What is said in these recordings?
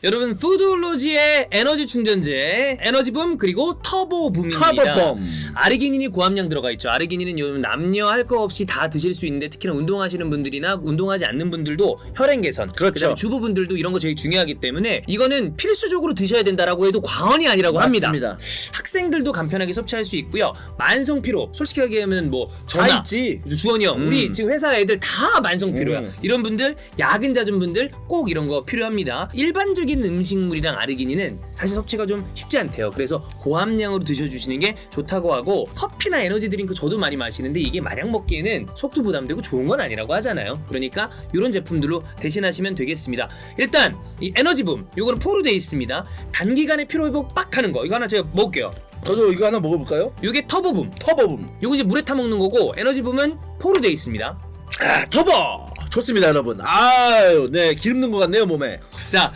여러분 푸드올로지의 에너지 충전제 에너지붐 그리고 터보붐입니다. 터보붐. 아르기닌이 고함량 들어가 있죠. 아르기닌은 요즘 남녀 할 거 없이 다 드실 수 있는데 특히나 운동하시는 분들이나 운동하지 않는 분들도 혈행 개선, 그렇죠. 그다음에 주부분들도 이런 거 되게 중요하기 때문에 이거는 필수적으로 드셔야 된다라고 해도 과언이 아니라고 합니다. 맞습니다. 학생들도 간편하게 섭취할 수 있고요. 만성 피로, 솔직히 얘기하면 뭐 다 전화, 있지. 주원이 형, 우리 지금 회사 애들 다 만성 피로야. 이런 분들, 야근 잦은 분들 꼭 이런 거 필요합니다. 일반적인 음식물이랑 아르기닌은 사실 섭취가 좀 쉽지 않대요. 그래서 고함량으로 드셔주시는 게 좋다고 하고 커피나 에너지 드링크 저도 많이 마시는데 이게 마냥 먹기에는 속도 부담되고 좋은 건 아니라고 하잖아요. 그러니까 이런 제품들로 대신하시면 되겠습니다. 일단 이 에너지붐 요거는 포로 되어 있습니다. 단기간에 피로 회복 빡 하는 거 이거 하나 제가 먹을게요. 저도 이거 하나 먹어볼까요? 요게 터보붐. 터보붐. 요거 이제 물에 타 먹는 거고 에너지붐은 포로 되어 있습니다. 아, 터보 좋습니다, 여러분. 아유, 네, 기름 넣은 것 같네요, 몸에. 자,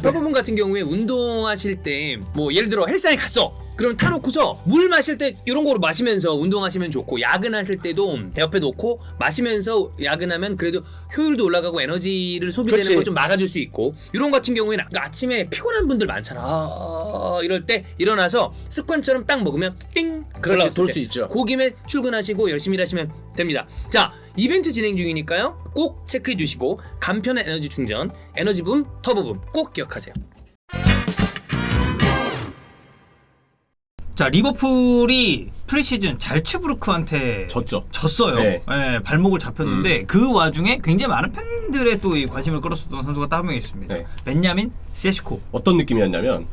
터보붐 같은 경우에 운동하실 때 뭐 예를 들어 헬스장에 갔어. 그럼 타놓고서 물 마실 때 이런 거로 마시면서 운동하시면 좋고 야근하실 때도 옆에 놓고 마시면서 야근하면 그래도 효율도 올라가고 에너지를 소비되는 그치. 걸 좀 막아줄 수 있고 이런 거 같은 경우에는 아침에 피곤한 분들 많잖아. 이럴 때 일어나서 습관처럼 딱 먹으면 삥 그렇지, 올라왔을 돌 때 수 있죠. 그 김에 출근하시고 열심히 일하시면 됩니다. 자, 이벤트 진행 중이니까요. 꼭 체크해 주시고 간편한 에너지 충전, 에너지붐, 터보붐 꼭 기억하세요. 자, 리버풀이 프리시즌 잘츠부르크한테 졌어요. 네. 예, 발목을 잡혔는데 그 와중에 굉장히 많은 팬들의 또 이 관심을 끌었었던 선수가 딱 한 명 있습니다. 네. 벤야민 세슈코. 어떤 느낌이었냐면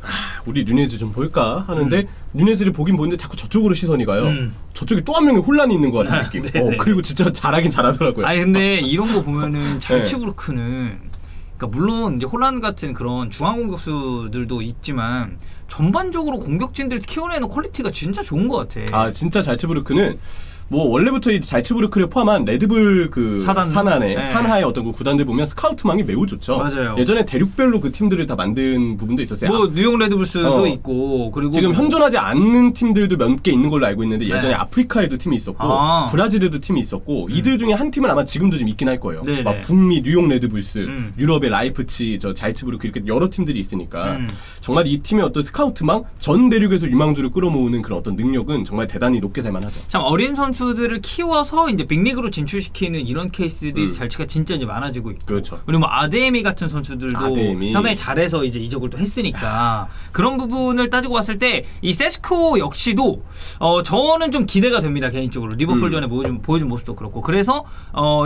우리 누네즈 좀 볼까 하는데 누네즈를 보긴 보는데 자꾸 저쪽으로 시선이 가요. 저쪽에 또 한 명의 혼란이 있는 것 같은 느낌. 네네. 그리고 진짜 잘하긴 잘하더라고요. 아니 근데 이런 거 보면은 잘츠부르크는 그러니까 물론 이제 홀란드 같은 그런 중앙 공격수들도 있지만 전반적으로 공격진들 키워내는 퀄리티가 진짜 좋은 것 같아. 아 진짜 잘츠부르크는 뭐 원래부터 이 잘츠부르크를 포함한 레드불 그 산하의 네. 산하의 어떤 그 구단들 보면 스카우트망이 매우 좋죠. 맞아요. 예전에 대륙별로 그 팀들을 다 만든 부분도 있었어요. 뭐 뉴욕 레드불스도 있고 그리고 지금 뭐 현존하지 않는 팀들도 몇 개 있는 걸로 알고 있는데 네. 예전에 아프리카에도 팀이 있었고 브라질에도 팀이 있었고 이들 중에 한 팀은 아마 지금도 좀 있긴 할 거예요. 네네. 막 북미 뉴욕 레드불스, 유럽의 라이프치, 저 잘츠부르크 이렇게 여러 팀들이 있으니까 정말 이 팀의 어떤 스카우트망 전 대륙에서 유망주를 끌어모으는 그런 어떤 능력은 정말 대단히 높게 살만하죠. 참 어린 선수들을 키워서 이제 빅리그로 진출시키는 이런 케이스들이 잘치가 진짜 이제 많아지고 있고. 그렇죠. 그리고 뭐 아데미 같은 선수들도 아데미. 상당히 잘해서 이제 이적을 또 했으니까 그런 부분을 따지고 봤을 때 이 세스코 역시도 저는 좀 기대가 됩니다 개인적으로 리버풀 전에 보여준 모습도 그렇고 그래서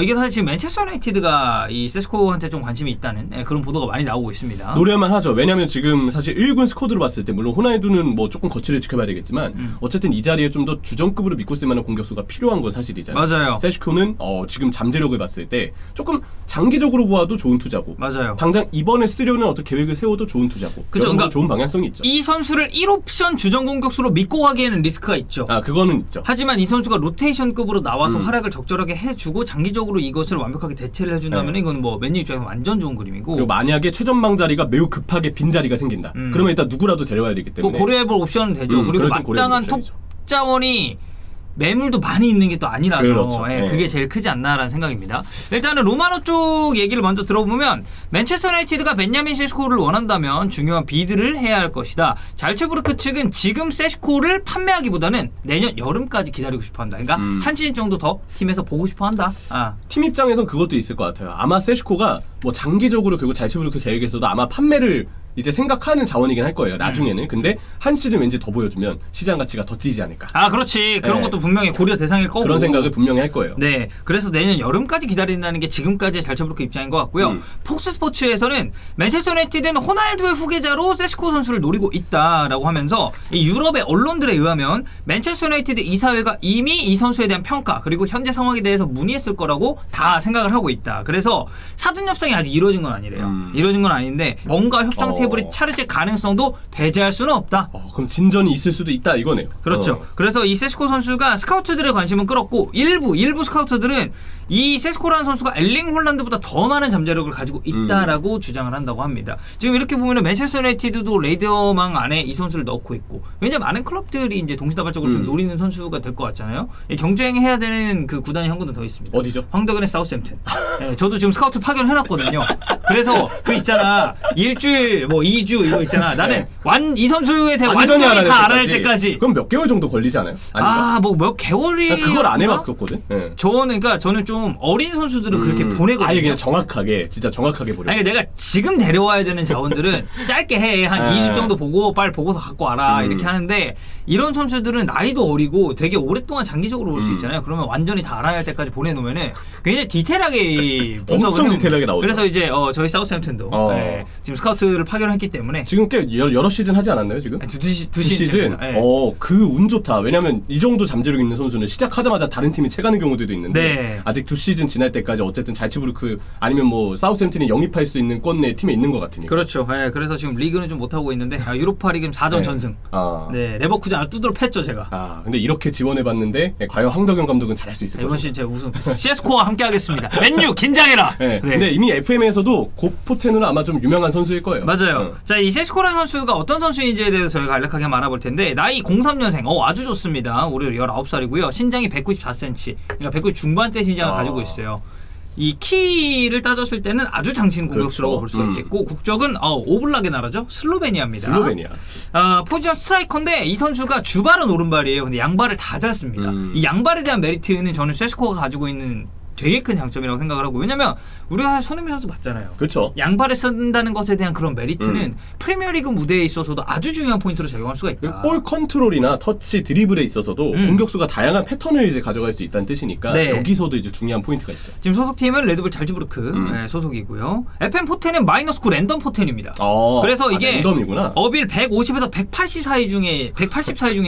이게 사실 지금 맨체스터 유나이티드가 이 세스코한테 좀 관심이 있다는 그런 보도가 많이 나오고 있습니다. 노려만 하죠. 왜냐하면 지금 사실 1군 스쿼드로 봤을 때 물론 호날두는 뭐 조금 거치를 지켜봐야 되겠지만 어쨌든 이 자리에 좀 더 주전급으로 믿고 쓸 만한 공격수가 필요한 건 사실이잖아요. 맞아요. 세슈코는 지금 잠재력을 봤을 때 조금 장기적으로 보아도 좋은 투자고 맞아요. 당장 이번에 쓰려는 어떤 계획을 세워도 좋은 투자고 그죠? 그러니까 좋은 방향성이 있죠. 이 선수를 1옵션 주전 공격수로 믿고 가기에는 리스크가 있죠. 그거는 있죠. 하지만 이 선수가 로테이션급으로 나와서 활약을 적절하게 해주고 장기적으로 이것을 완벽하게 대체를 해준다면 이건 뭐 맨유 입장에서 완전 좋은 그림이고 그리고 만약에 최전방 자리가 매우 급하게 빈 자리가 생긴다. 그러면 일단 누구라도 데려와야 되기 때문에 뭐 고려해볼 옵션은 되죠. 그리고 그럴 땐 고려해볼 마땅한 톱 옵션이죠. 자원이 매물도 많이 있는 게 또 아니라서 그렇죠. 그게 제일 크지 않나라는 생각입니다. 일단은 로마노 쪽 얘기를 먼저 들어보면 맨체스터 유나이티드가 벤야민 세스코를 원한다면 중요한 비드를 해야 할 것이다. 잘츠부르크 측은 지금 세스코를 판매하기보다는 내년 여름까지 기다리고 싶어한다. 그러니까 한 시즌 정도 더 팀에서 보고 싶어한다. 팀 입장에선 그것도 있을 것 같아요. 아마 세슈코가 뭐 장기적으로 결국 잘츠부르크 계획에서도 아마 판매를 이제 생각하는 자원이긴 할 거예요. 나중에는. 근데 한 시즌 왠지 더 보여주면 시장 가치가 더 뛰지 않을까. 그렇지. 그런 것도 분명히 고려 대상일 거고. 그런 생각을 분명히 할 거예요. 네, 그래서 내년 여름까지 기다린다는 게 지금까지의 잘츠부르크 입장인 것 같고요. 폭스 스포츠에서는 맨체스터 유나이티드는 호날두의 후계자로 세스코 선수를 노리고 있다라고 하면서 이 유럽의 언론들에 의하면 맨체스터 유나이티드 이사회가 이미 이 선수에 대한 평가 그리고 현재 상황에 대해서 문의했을 거라고 다 생각을 하고 있다. 그래서 사전 협상이 아직 이루어진 건 아니래요. 이루어진 건 아닌데 뭔가 협상 테이블이 차려질 가능성도 배제할 수는 없다. 그럼 진전이 있을 수도 있다 이거네요. 그렇죠. 그래서 이 세스코 선수가 스카우트들의 관심은 끌었고 일부 스카우트들은 이 세스코라는 선수가 엘링 홀란드보다 더 많은 잠재력을 가지고 있다라고 주장을 한다고 합니다. 지금 이렇게 보면은 맨체스터 유나이티드도 레이더망 안에 이 선수를 넣고 있고 굉장히 많은 클럽들이 이제 동시다발적으로 좀 노리는 선수가 될 것 같잖아요. 경쟁해야 되는 그 구단이 한 군데 더 있습니다. 어디죠? 황덕은의 사우스햄튼. 저도 지금 스카우트 파견을 해놨거든요. 그래서 그 있잖아 일주일 뭐 2주 이거 있잖아. 나는 이 선수에 대해 완전히 완전히 다 알아낼 때까지. 그럼 몇 개월 정도 걸리지 않아요? 아닌가? 뭐 몇 개월이 그걸 안 해봤었거든. 네. 저는 좀 어린 선수들을 그렇게 보내거든요. 아예 그냥 정확하게 진짜 정확하게 보내. 아니 내가 지금 데려와야 되는 자원들은 짧게 해. 한 2주 정도 보고 빨리 보고서 갖고 와라. 이렇게 하는데 이런 선수들은 나이도 어리고 되게 오랫동안 장기적으로 볼 수 있잖아요. 그러면 완전히 다 알아야 할 때까지 보내놓으면은 굉장히 디테일하게 엄청 디테일하게 나오죠. 그래서 이제 저희 사우스햄튼도 네, 지금 스카우트를 파견했기 때문에 지금 꽤 여러 시즌 하지 않았나요 지금? 두 시즌. 네. 그 운 좋다. 왜냐면 이 정도 잠재력 있는 선수는 시작하자마자 다른 팀이 채가는 경우들도 있는데 네. 아직 2시즌 지날 때까지 어쨌든 잘츠부르크 아니면 뭐 사우스햄튼이 영입할 수 있는 권 내 팀에 있는 것 같으니까. 그렇죠. 네, 그래서 지금 리그는 좀 못하고 있는데 유로파 리그는 4전 전승. 네, 레버쿠젠을 두드러 팼죠 제가. 근데 이렇게 지원해봤는데 과연 황덕영 감독은 잘할 수 있을 것인가? 이번 시즌 제가 우승 CS코와 함께하겠습니다. 맨유 긴장해라. 네. 근데 이미 FM에서도 고포텐으로 아마 좀 유명한 선수일 거예요. 맞아요. 자, 이 세스코라는 선수가 어떤 선수인지에 대해서 저희가 간략하게 한번 알아볼 텐데 나이 03년생. 아주 좋습니다. 올해 19살이고요. 신장이 194cm. 그러니까 190 중반대 신장을 가지고 있어요. 이 키를 따졌을 때는 아주 장신 공격수라고 볼 수가 있겠고 국적은 오블락의 나라죠. 슬로베니아입니다. 슬로베니아. 포지션 스트라이커인데 이 선수가 주발은 오른발이에요. 근데 양발을 다 잘 씁니다. 이 양발에 대한 메리트는 저는 세스코가 가지고 있는 되게 큰 장점이라고 생각을 하고 왜냐면 우리가 사실 손흥민 선수 봤잖아요. 그렇죠. 양발을 쓴다는 것에 대한 그런 메리트는 프리미어리그 무대에 있어서도 아주 중요한 포인트로 적용할 수가 있다. 볼 컨트롤이나 터치, 드리블에 있어서도 공격수가 다양한 패턴을 이제 가져갈 수 있다는 뜻이니까 네. 여기서도 이제 중요한 포인트가 있죠. 지금 소속팀은 레드불 잘츠부르크 소속이고요. FM 포텐은 -9 랜덤 포텐입니다. 그래서 이게 랜덤이구나. 어빌 150에서 180 사이 중에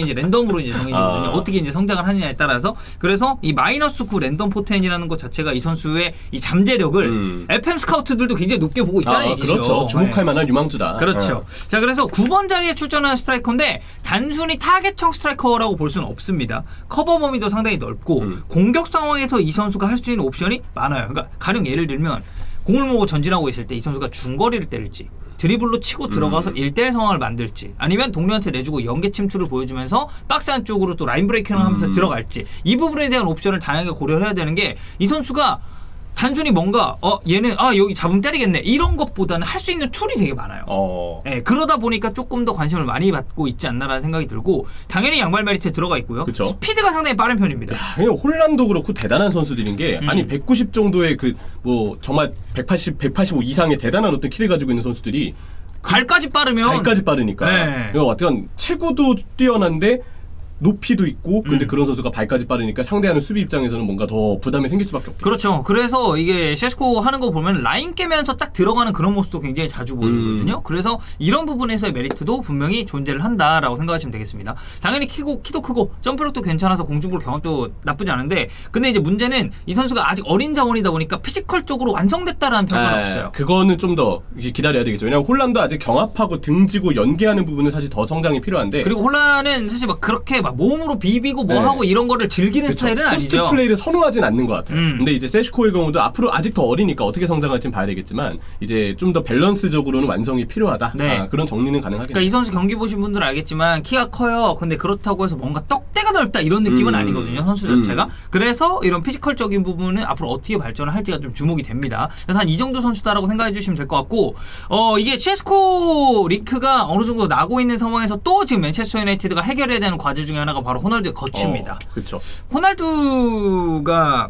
이제 랜덤으로 이제 정해지거든요. 어떻게 이제 성장을 하느냐에 따라서 그래서 이 -9 랜덤 포텐이라는 것 자체가 이 선수의 이 잠재력을 FM 스카우트들도 굉장히 높게 보고 있다는 얘기죠. 그렇죠. 주목할 만한 유망주다. 그렇죠. 자, 그래서 9번 자리에 출전하는 스트라이커인데 단순히 타겟형 스트라이커라고 볼 수는 없습니다. 커버 범위도 상당히 넓고 공격 상황에서 이 선수가 할 수 있는 옵션이 많아요. 그러니까 가령 예를 들면 공을 모으고 전진하고 있을 때 이 선수가 중거리를 때릴지 드리블로 치고 들어가서 1대1 상황을 만들지 아니면 동료한테 내주고 연계 침투를 보여주면서 박스 안쪽으로 또 라인 브레이킹을 하면서 들어갈지 이 부분에 대한 옵션을 다양하게 고려해야 되는 게 이 선수가 단순히 뭔가 얘는 여기 잡으면 때리겠네 이런 것보다는 할 수 있는 툴이 되게 많아요. 네, 그러다 보니까 조금 더 관심을 많이 받고 있지 않나라는 생각이 들고 당연히 양발 메리트에 들어가 있고요. 그쵸? 스피드가 상당히 빠른 편입니다. 홀란도 그렇고 대단한 선수들인 게 아니 190 정도의 그 뭐 정말 185 이상의 대단한 어떤 키를 가지고 있는 선수들이 발까지 빠르면 빠르니까 네. 어떤 체구도 뛰어난데 높이도 있고 근데 그런 선수가 발까지 빠르니까 상대하는 수비 입장에서는 뭔가 더 부담이 생길 수밖에 없겠죠. 그렇죠. 그래서 이게 세스코 하는 거 보면 라인 깨면서 딱 들어가는 그런 모습도 굉장히 자주 보이거든요. 그래서 이런 부분에서의 메리트도 분명히 존재를 한다라고 생각하시면 되겠습니다. 당연히 키도 크고 점프력도 괜찮아서 공중볼 경험도 나쁘지 않은데 근데 이제 문제는 이 선수가 아직 어린 자원이다 보니까 피지컬적으로 완성됐다라는 평가는 없어요. 그거는 좀 더 기다려야 되겠죠. 왜냐하면 홀란도 아직 경합하고 등지고 연계하는 부분은 사실 더 성장이 필요한데 그리고 홀란은 사실 막 그렇게 막 몸으로 비비고 뭐 하고 이런 거를 즐기는 스타일은 아니죠. 포스트 플레이를 선호하진 않는 것 같아요. 근데 이제 세슈코의 경우도 앞으로 아직 더 어리니까 어떻게 성장할지는 봐야 되겠지만 이제 좀 더 밸런스적으로는 완성이 필요하다. 네. 그런 정리는 가능하겠네요. 그러니까 이 선수 경기 보신 분들은 알겠지만 키가 커요. 근데 그렇다고 해서 뭔가 떡대가 넓다 이런 느낌은 아니거든요. 선수 자체가. 그래서 이런 피지컬적인 부분은 앞으로 어떻게 발전을 할지가 좀 주목이 됩니다. 그래서 한 이 정도 선수다라고 생각해 주시면 될 것 같고 이게 CS:GO 리크가 어느 정도 나고 있는 상황에서 또 지금 맨체스터 유나이티드가 해결해야 되는 과제 중에 하나가 바로 호날두의 거취입니다. 그렇죠. 호날두가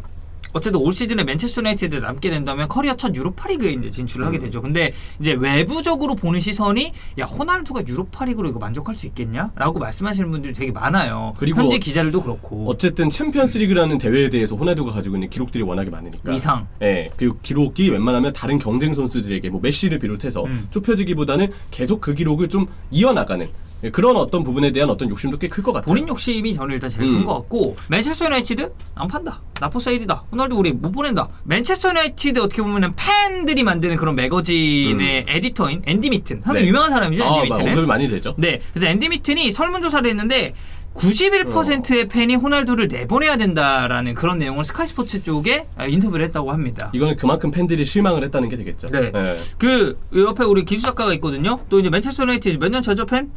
어쨌든 올 시즌에 맨체스터 유나이티드에 남게 된다면 커리어 첫 유로파리그에 이제 진출을 하게 되죠. 근데 이제 외부적으로 보는 시선이 야 호날두가 유로파리그로 이거 만족할 수 있겠냐?라고 말씀하시는 분들이 되게 많아요. 그리고 현지 기자들도 그렇고. 어쨌든 챔피언스리그라는 대회에 대해서 호날두가 가지고 있는 기록들이 워낙에 많으니까. 위상. 네, 그 기록이 웬만하면 다른 경쟁 선수들에게 뭐 메시를 비롯해서 좁혀지기보다는 계속 그 기록을 좀 이어나가는. 그런 어떤 부분에 대한 어떤 욕심도 꽤 클 것 같아요. 본인 욕심이 저는 일단 제일 큰 것 같고 맨체스터 유나이티드 안 판다. 나포세일이다. 호날두 우리 못 보낸다. 맨체스터 유나이티드 어떻게 보면 팬들이 만드는 그런 매거진의 에디터인 앤디 미튼. 상당히 유명한 사람이죠. 앤디 미튼은. 언급이 많이 되죠. 네. 그래서 앤디 미튼이 설문조사를 했는데 91%의 팬이 호날두를 내보내야 된다라는 그런 내용을 스카이 스포츠 쪽에 인터뷰를 했다고 합니다. 이거는 그만큼 팬들이 실망을 했다는 게 되겠죠. 네. 그 옆에 우리 기수 작가가 있거든요. 또 이제 맨체스터 유나이티드 몇 년 차죠 팬?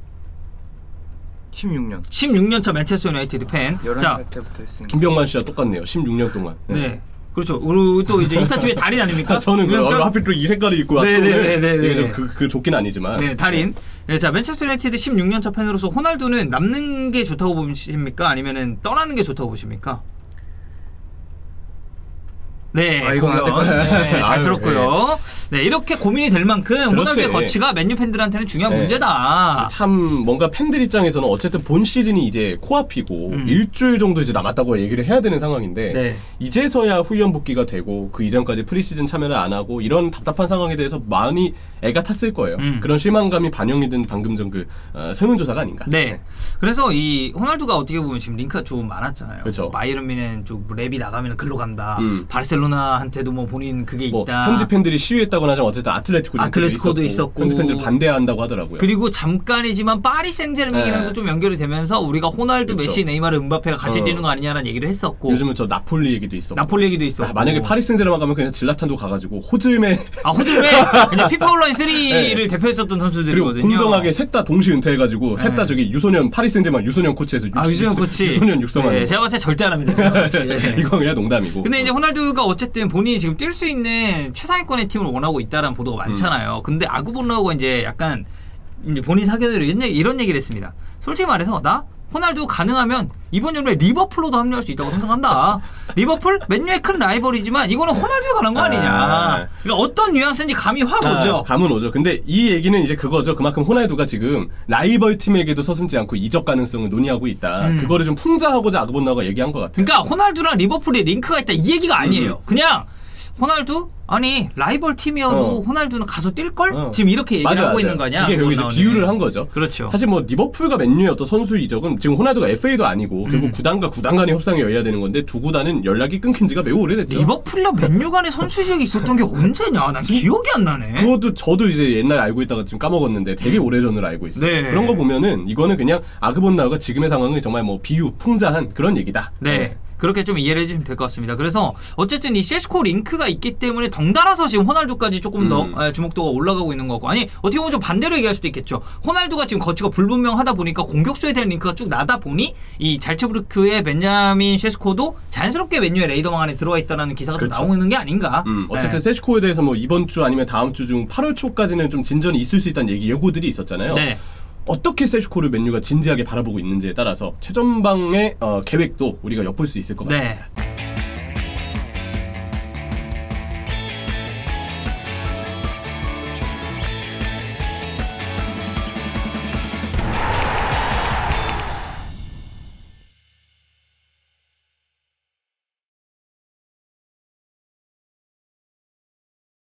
16년. 16년 차 맨체스터 유나이티드 팬. 11살 때부터 했으니까. 김병만 씨와 똑같네요. 16년 동안. 네. 그렇죠. 그리고 또 이제 인스타 TV의 달인 아닙니까? 저는 유명장? 하필 또 이 색깔을 입고 왔더니 네네네네네. 이게 좀 그 좋긴 아니지만 네, 달인. 네, 자 맨체스터 유나이티드 16년차 팬으로서 호날두는 남는 게 좋다고 보십니까? 아니면은 떠나는 게 좋다고 보십니까? 네, 이건 안 공연. 네, 잘 아유, 들었고요. 네, 이렇게 고민이 될 만큼 그렇지. 호날두의 거치가 맨유 팬들한테는 중요한 네. 문제다. 참 뭔가 팬들 입장에서는 어쨌든 본 시즌이 이제 코앞이고 일주일 정도 이제 남았다고 얘기를 해야 되는 상황인데 네. 이제서야 훈련 복귀가 되고 그 이전까지 프리시즌 참여를 안 하고 이런 답답한 상황에 대해서 많이 애가 탔을 거예요. 그런 실망감이 반영이 된 방금 전 그 설문조사가 아닌가. 네. 그래서 이 호날두가 어떻게 보면 지금 링크가 좀 많았잖아요. 그렇죠. 바이에른 뮌헨 쪽 랩이 나가면 글로 간다. 음. 바르셀로나한테도 뭐 본인 그게 뭐 있다. 현지 팬들이 시위했다거나 하지만 어쨌든 아틀레티코도 있었고. 현지 팬들 반대한다고 하더라고요. 그리고 잠깐이지만 파리 생제르맹이랑도 네. 좀 연결이 되면서 우리가 호날두, 그렇죠. 메시, 네이마르, 음바페가 같이 어. 뛰는 거 아니냐라는 얘기를 했었고 요즘은 저 나폴리 얘기도 있었고. 나폴리 얘기도 있었고 만약에 파리 생제르맹 가면 그냥 질라탄도 가가지고 호즐메 호들베 그냥 피파 온라인 3를 네. 대표했었던 그리고 선수들이거든요. 공정하게 셋 다 동시 은퇴해가지고 셋 다 네. 저기 유소년 파리 생제르맹 유소년 코치에서 유소년 코치. 유소년 육성하는 네, 제가 봤을 때 절대 안 합니다. 유소년 코치. 네. 이건 그냥 농담이고. 근데 이제 호날두가 어쨌든 본인이 지금 뛸 수 있는 최상위권의 팀을 원하고 있다라는 보도가 많잖아요. 근데 아구본라우가 이제 약간 이제 본인 사견으로 이런 얘기를 했습니다. 솔직히 말해서 나 호날두 가능하면 이번 여름에 리버풀로도 합류할 수 있다고 생각한다. 리버풀 맨유의 큰 라이벌이지만 이거는 호날두가 가는 거 아니냐. 그러니까 어떤 뉘앙스인지 감이 확 오죠. 감은 오죠. 근데 이 얘기는 이제 그거죠. 그만큼 호날두가 지금 라이벌 팀에게도 서슴지 않고 이적 가능성을 논의하고 있다. 그거를 좀 풍자하고자 아그본나가 얘기한 것 같아요. 그러니까 호날두랑 리버풀이 링크가 있다 이 얘기가 아니에요. 그냥 호날두? 아니 라이벌 팀이어도 호날두는 가서 뛸걸? 지금 이렇게 얘기를 맞아, 하고 맞아. 있는 거냐? 이게 결국 이제 비유를 한 거죠. 그렇죠. 사실 뭐 리버풀과 맨유의 어떤 선수 이적은 지금 호날두가 FA도 아니고 결국 구단과 구단 간의 협상이 열려야 되는 건데 두 구단은 연락이 끊긴 지가 매우 오래됐죠. 리버풀이랑 맨유 간의 선수 이적이 있었던 게 언제냐? 난 기억이 안 나네. 그것도 저도 이제 옛날에 알고 있다가 지금 까먹었는데 되게 오래전으로 알고 있어요. 네. 그런 거 보면은 이거는 그냥 아그본나우가 지금의 상황을 정말 뭐 비유, 풍자한 그런 얘기다. 네. 그렇게 좀 이해를 해주시면 될 것 같습니다. 그래서 어쨌든 이 CS:GO 링크가 있기 때문에 덩달아서 지금 호날두까지 조금 더 주목도가 올라가고 있는 거고 아니 어떻게 보면 좀 반대로 얘기할 수도 있겠죠. 호날두가 지금 거치가 불분명하다 보니까 공격수에 대한 링크가 쭉 나다 보니 이 잘츠부르크의 벤자민 셰스코도 자연스럽게 맨유의 레이더망 안에 들어와 있다는 기사가 좀 그렇죠. 나오는 게 아닌가. 어쨌든 세시코에 대해서 뭐 이번 주 아니면 다음 주 중 8월 초까지는 좀 진전이 있을 수 있다는 예고들이 있었잖아요. 네. 어떻게 세시코를 맨유가 진지하게 바라보고 있는지에 따라서 최전방의 계획도 우리가 엿볼 수 있을 것 같습니다. 네.